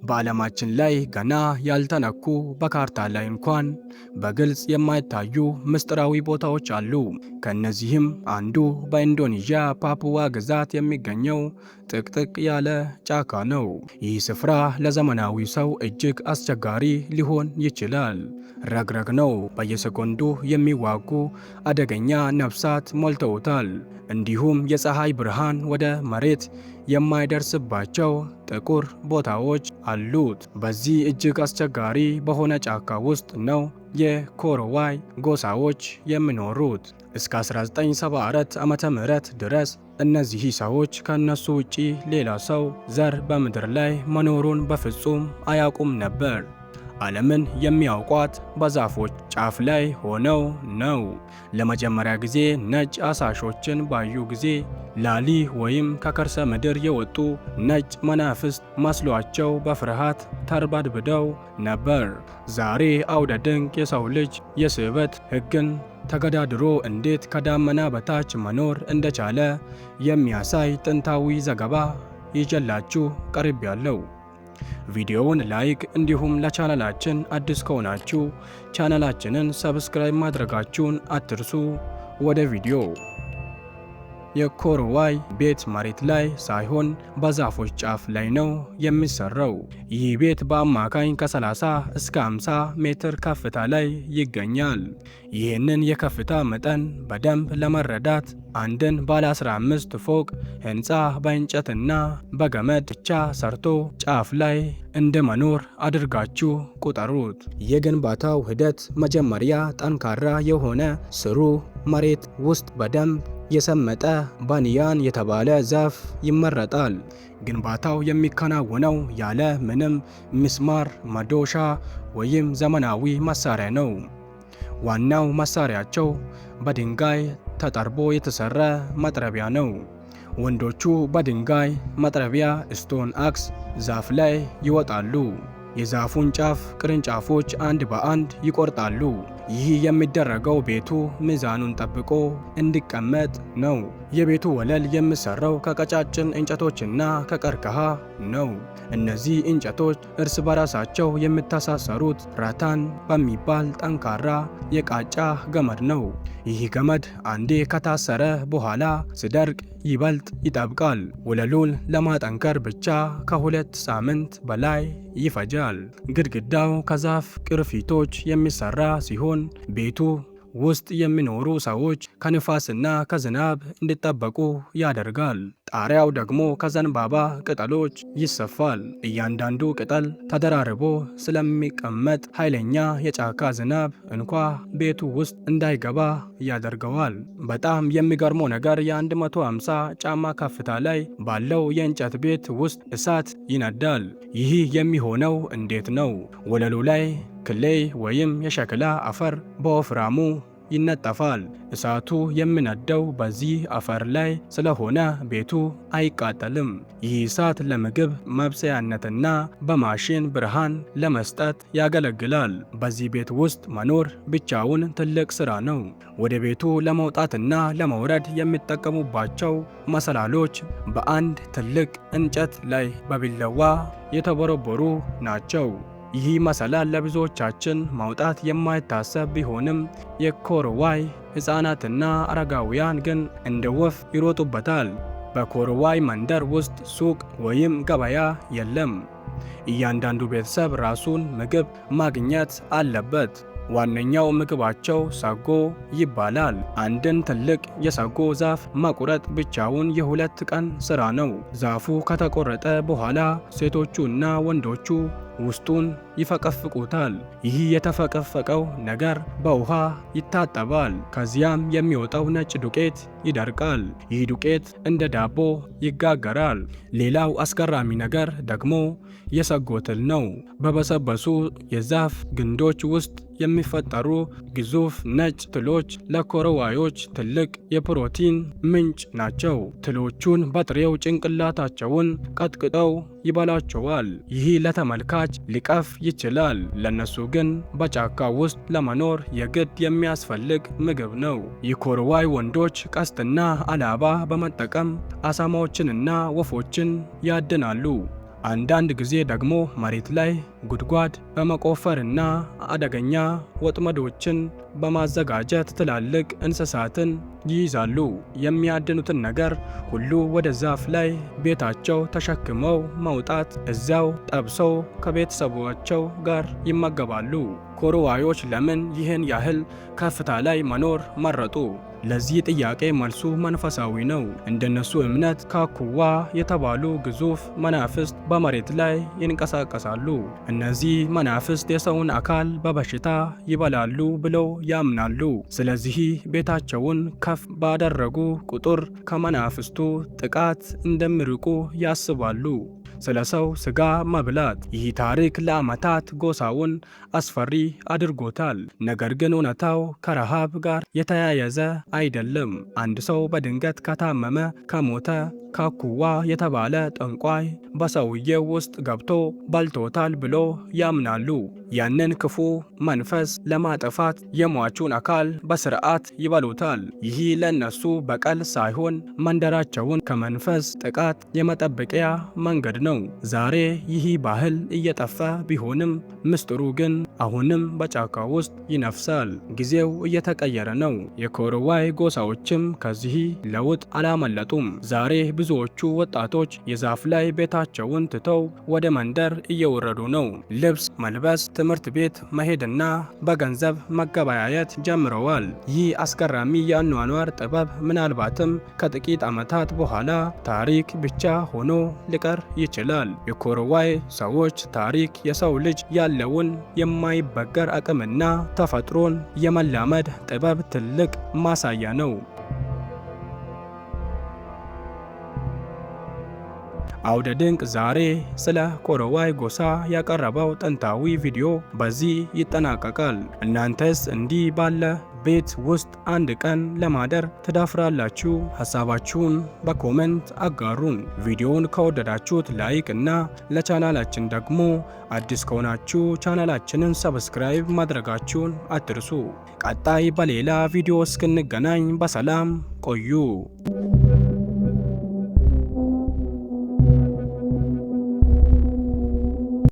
በዓለማችን ላይ ገና ያልተነኩ በካርታ ላይ እንኳን በግልጽ የማይታዩ ምስጢራዊ ቦታዎች አሉ። ከእነዚህም አንዱ በኢንዶኔዥያ ፓፑዋ ግዛት የሚገኘው ጥቅጥቅ ያለ ጫካ ነው። ይህ ስፍራ ለዘመናዊ ሰው እጅግ አስቸጋሪ ሊሆን ይችላል። ረግረግ ነው። በየሰኮንዱ የሚዋጉ አደገኛ ነፍሳት ሞልተውታል። እንዲሁም የፀሐይ ብርሃን ወደ መሬት የማይደርስባቸው ጥቁር ቦታዎች አሉት። በዚህ እጅግ አስቸጋሪ በሆነ ጫካ ውስጥ ነው የኮሮዋይ ጎሳዎች የሚኖሩት። እስከ 1974 ዓመተ ምህረት ድረስ እነዚህ ሰዎች ከነሱ ውጪ ሌላ ሰው ዘር በምድር ላይ መኖሩን በፍጹም አያውቁም ነበር። ዓለምን የሚያውቋት በዛፎች ጫፍ ላይ ሆነው ነው። ለመጀመሪያ ጊዜ ነጭ አሳሾችን ባዩ ጊዜ ላሊ ወይም ከከርሰ ምድር የወጡ ነጭ መናፍስት መስሏቸው በፍርሃት ተርበድብደው ነበር። ዛሬ አውደ ድንቅ የሰው ልጅ የስበት ሕግን ተገዳድሮ እንዴት ከዳመና በታች መኖር እንደቻለ የሚያሳይ ጥንታዊ ዘገባ ይዤላችሁ ቀርቤያለሁ። ቪዲዮውን ላይክ እንዲሁም ለቻናላችን አዲስ ከሆናችሁ ቻናላችንን ሰብስክራይብ ማድረጋችሁን አትርሱ። ወደ ቪዲዮ። የኮሮዋይ ቤት መሬት ላይ ሳይሆን በዛፎች ጫፍ ላይ ነው የሚሰራው። ይህ ቤት በአማካኝ ከ30 እስከ 50 ሜትር ከፍታ ላይ ይገኛል። ይህንን የከፍታ መጠን በደንብ ለመረዳት አንድን ባለ 15 ፎቅ ህንፃ በእንጨትና በገመድ ብቻ ሰርቶ ጫፍ ላይ እንደ መኖር አድርጋችሁ ቁጠሩት። የግንባታው ሂደት መጀመሪያ ጠንካራ የሆነ ስሩ መሬት ውስጥ በደንብ የሰመጠ ባንያን የተባለ ዛፍ ይመረጣል። ግንባታው የሚከናወነው ያለ ምንም ምስማር፣ መዶሻ ወይም ዘመናዊ መሳሪያ ነው። ዋናው መሳሪያቸው በድንጋይ ተጠርቦ የተሰራ መጥረቢያ ነው። ወንዶቹ በድንጋይ መጥረቢያ ስቶን አክስ ዛፍ ላይ ይወጣሉ። የዛፉን ጫፍ ቅርንጫፎች አንድ በአንድ ይቆርጣሉ። ይህ የሚደረገው ቤቱ ሚዛኑን ጠብቆ እንዲቀመጥ ነው። የቤቱ ወለል የሚሰራው ከቀጫጭን እንጨቶችና ከቀርከሃ ነው። እነዚህ እንጨቶች እርስ በራሳቸው የሚተሳሰሩት ራታን በሚባል ጠንካራ የቃጫ ገመድ ነው። ይህ ገመድ አንዴ ከታሰረ በኋላ ሲደርቅ ይበልጥ ይጠብቃል። ወለሉን ለማጠንከር ብቻ ከ2 ሳምንት በላይ ይፈጃል። ግድግዳው ከዛፍ ቅርፊቶች የሚሰራ ሲሆን ቤቱ ውስጥ የሚኖሩ ሰዎች ከንፋስና ከዝናብ እንዲጠበቁ ያደርጋል። ጣሪያው ደግሞ ከዘንባባ ቅጠሎች ይሰፋል። እያንዳንዱ ቅጠል ተደራርቦ ስለሚቀመጥ ኃይለኛ የጫካ ዝናብ እንኳ ቤቱ ውስጥ እንዳይገባ ያደርገዋል። በጣም የሚገርመው ነገር የ150 ጫማ ከፍታ ላይ ባለው የእንጨት ቤት ውስጥ እሳት ይነዳል። ይህ የሚሆነው እንዴት ነው? ወለሉ ላይ ክሌይ ወይም የሸክላ አፈር በወፍራሙ ይነጠፋል። እሳቱ የሚነደው በዚህ አፈር ላይ ስለሆነ ቤቱ አይቃጠልም። ይህ እሳት ለምግብ መብሰያነትና በማሽን ብርሃን ለመስጠት ያገለግላል። በዚህ ቤት ውስጥ መኖር ብቻውን ትልቅ ስራ ነው። ወደ ቤቱ ለመውጣትና ለመውረድ የሚጠቀሙባቸው መሰላሎች በአንድ ትልቅ እንጨት ላይ በቢላዋ የተቦረቦሩ ናቸው። ይህ መሰላል ለብዙዎቻችን ማውጣት የማይታሰብ ቢሆንም የኮሮዋይ ሕፃናትና አረጋውያን ግን እንደ ወፍ ይሮጡበታል። በኮሮዋይ መንደር ውስጥ ሱቅ ወይም ገበያ የለም። እያንዳንዱ ቤተሰብ ራሱን ምግብ ማግኘት አለበት። ዋነኛው ምግባቸው ሰጎ ይባላል። አንድን ትልቅ የሰጎ ዛፍ መቁረጥ ብቻውን የ2 ቀን ስራ ነው። ዛፉ ከተቆረጠ በኋላ ሴቶቹና ወንዶቹ ውስጡን ይፈቀፍቁታል። ይህ የተፈቀፈቀው ነገር በውሃ ይታጠባል። ከዚያም የሚወጣው ነጭ ዱቄት ይደርቃል። ይህ ዱቄት እንደ ዳቦ ይጋገራል። ሌላው አስገራሚ ነገር ደግሞ የሰጎ ትል ነው። በበሰበሱ የዛፍ ግንዶች ውስጥ የሚፈጠሩ ግዙፍ ነጭ ትሎች ለኮሮዋዮች ትልቅ የፕሮቲን ምንጭ ናቸው። ትሎቹን በጥሬው ጭንቅላታቸውን ቀጥቅጠው ይበላቸዋል። ይህ ለተመልካች ሊቀፍ ይችላል። ለነሱ ግን በጫካ ውስጥ ለመኖር የግድ የሚያስፈልግ ምግብ ነው። የኮሮዋይ ወንዶች ቀስትና አላባ በመጠቀም አሳማዎችንና ወፎችን ያድናሉ። አንዳንድ ጊዜ ደግሞ መሬት ላይ ጉድጓድ በመቆፈርና አደገኛ ወጥመዶችን በማዘጋጀት ትላልቅ እንስሳትን ይይዛሉ። የሚያድኑትን ነገር ሁሉ ወደ ዛፍ ላይ ቤታቸው ተሸክመው መውጣት፣ እዚያው ጠብሰው ከቤተሰቦቻቸው ጋር ይመገባሉ። ኮርዋዮች ለምን ይህን ያህል ከፍታ ላይ መኖር መረጡ? ለዚህ ጥያቄ መልሱ መንፈሳዊ ነው። እንደነሱ እምነት ካኩዋ የተባሉ ግዙፍ መናፍስት በመሬት ላይ ይንቀሳቀሳሉ። እነዚህ መናፍስት የሰውን አካል በበሽታ ይበላሉ ብለው ያምናሉ። ስለዚህ ቤታቸውን ከፍ ባደረጉ ቁጥር ከመናፍስቱ ጥቃት እንደሚርቁ ያስባሉ። ስለ ሰው ስጋ መብላት። ይህ ታሪክ ለዓመታት ጎሳውን አስፈሪ አድርጎታል። ነገር ግን እውነታው ከረሃብ ጋር የተያያዘ አይደለም። አንድ ሰው በድንገት ከታመመ ከሞተ ካኩዋ የተባለ ጠንቋይ በሰውየው ውስጥ ገብቶ በልቶታል ብሎ ያምናሉ። ያንን ክፉ መንፈስ ለማጥፋት የሟቹን አካል በስርዓት ይበሉታል። ይህ ለነሱ በቀል ሳይሆን መንደራቸውን ከመንፈስ ጥቃት የመጠበቂያ መንገድ ነው። ዛሬ ይህ ባህል እየጠፋ ቢሆንም ምስጢሩ ግን አሁንም በጫካ ውስጥ ይነፍሳል። ጊዜው እየተቀየረ ነው። የኮርዋይ ጎሳዎችም ከዚህ ለውጥ አላመለጡም። ዛሬ ብዙዎቹ ወጣቶች የዛፍ ላይ ቤታቸውን ትተው ወደ መንደር እየወረዱ ነው። ልብስ መልበስ፣ ትምህርት ቤት መሄድና በገንዘብ መገበያየት ጀምረዋል። ይህ አስገራሚ የአኗኗር ጥበብ ምናልባትም ከጥቂት ዓመታት በኋላ ታሪክ ብቻ ሆኖ ሊቀር ይችላል። የኮርዋይ ሰዎች ታሪክ የሰው ልጅ ያለውን የማይበገር አቅምና ተፈጥሮን የመላመድ ጥበብ ትልቅ ማሳያ ነው። አውደ ድንቅ ዛሬ ስለ ኮርዋይ ጎሳ ያቀረበው ጥንታዊ ቪዲዮ በዚህ ይጠናቀቃል። እናንተስ እንዲህ ባለ ቤት ውስጥ አንድ ቀን ለማደር ትዳፍራላችሁ? ሐሳባችሁን በኮሜንት አጋሩን። ቪዲዮውን ከወደዳችሁት ላይክ እና ለቻናላችን ደግሞ አዲስ ከሆናችሁ ቻናላችንን ሰብስክራይብ ማድረጋችሁን አትርሱ። ቀጣይ በሌላ ቪዲዮ እስክንገናኝ በሰላም ቆዩ።